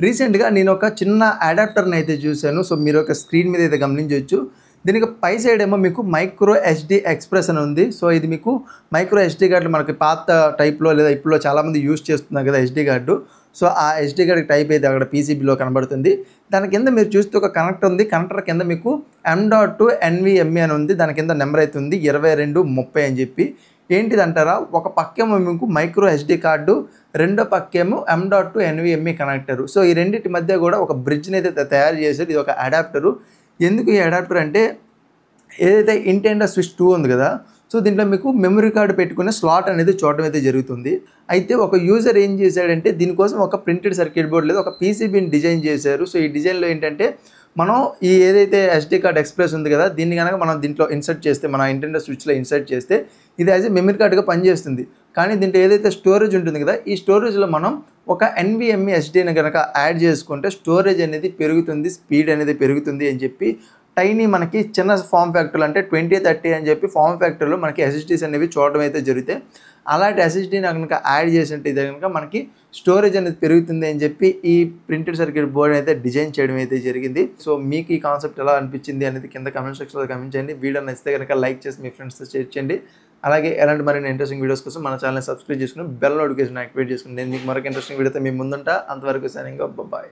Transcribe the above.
రీసెంట్‌గా నేనొక చిన్న అడాప్టర్‌ని అయితే చూసాను. సో, మీరొక స్క్రీన్ మీద అయితే గమనించొచ్చు. దీనికి పై సైడ్ ఏమో మీకు మైక్రో ఎస్‌డి ఎక్స్‌ప్రెస్ అని ఉంది. సో, ఇది మీకు మైక్రో ఎస్‌డి కార్డ్‌లు మనకి పాత టైప్‌లో లేదా ఇప్పుడులో చాలామంది యూజ్ చేస్తున్నారు కదా! SD card. సో, ఆ ఎస్‌డి కార్డ్ టైప్ అయితే అక్కడ పీసీబీలో కనబడుతుంది. దాని కింద మీరు చూస్తే ఒక కనెక్టర్ ఉంది. కనెక్టర్ కింద మీకు M.2 NVMe అని ఉంది. దాని కింద నెంబర్ అయితే ఉంది 2230 అని చెప్పి. ఏంటిదంటారా? ఒక పక్కేమో మీకు మైక్రో ఎస్‌డి కార్డు, రెండో పక్కేమో M.2 NVMe కనెక్టరు. సో, ఈ రెండిటి మధ్య కూడా ఒక బ్రిడ్జ్‌నైతే తయారు చేశారు. ఇది ఒక అడాప్టరు. ఎందుకు ఈ అడాప్టర్ అంటే ఏదైతే ఇంటెండో స్విచ్ 2 ఉంది కదా! సో, దీంట్లో మీకు మెమరీ కార్డ్ పెట్టుకునే స్లాట్ అనేది చూడడం అయితే జరుగుతుంది. అయితే ఒక యూజర్ ఏం చేశాడంటే దీనికోసం ఒక ప్రింటెడ్ సర్క్యూట్ బోర్డ్ లేదా ఒక పీసీబీని డిజైన్ చేశారు. సో, ఈ డిజైన్‌లో ఏంటంటే మనం ఈ ఏదైతే ఎస్‌డి కార్డ్ ఎక్స్‌ప్రెస్ ఉంది కదా! దీన్ని గనక మనం దీంట్లో ఇన్సర్ట్ చేస్తే మన ఇంటెండో స్విచ్‌లో ఇన్సర్ట్ చేస్తే ఇది యాస్ ఎ మెమరీ కార్డ్‌గా పనిచేస్తుంది. కానీ దీంట్లో ఏదైతే స్టోరేజ్ ఉంటుంది కదా! ఈ స్టోరేజ్‌లో మనం ఒక ఎన్‌విఎంఈ ఎస్‌డిని గనక యాడ్ చేసుకుంటే స్టోరేజ్ అనేది పెరుగుతుంది, స్పీడ్ అనేది పెరుగుతుంది అని చెప్పి టైనీ మనకి చిన్న ఫార్మ్ ఫ్యాక్టర్‌లో అంటే 2030 అని చెప్పి ఫార్మ్ ఫ్యాక్టర్‌లో మనకి ఎస్ఎస్‌డీస్ అనేవి చూడడం అయితే జరుగుతాయి. అలాంటి ఎస్ఎస్‌డీని గనక యాడ్ చేసినట్టయితే గనక మనకి స్టోరేజ్ అనేది పెరుగుతుంది అని చెప్పి ఈ ప్రింటెడ్ సర్క్యూట్ బోర్డ్ అయితే డిజైన్ చేయడం అయితే జరిగింది. సో, మీకు ఈ కాన్సెప్ట్ ఎలా అనిపించింది అనేది కింద కామెంట్ సెక్షన్‌లో కామెంట్ చేయండి. వీడియో నచ్చితే గనక లైక్ చేసి మీ ఫ్రెండ్స్‌తో షేర్ చేయండి. అలాగే ఎలాంటి మరిన్ని ఇంట్రెస్టింగ్ వీడియోస్ కోసం మన ఛానెల్‌ని సబ్స్క్రైబ్ చేసుకొని బెల్ నోటిఫికేషన్ యాక్టివేట్ చేసుకోండి. నేను మీకు మరొక ఇంట్రెస్టింగ్ వీడియోతో మీ ముందుంటా. అంతవరకు సైనింగ్ ఆఫ్. బాయ్.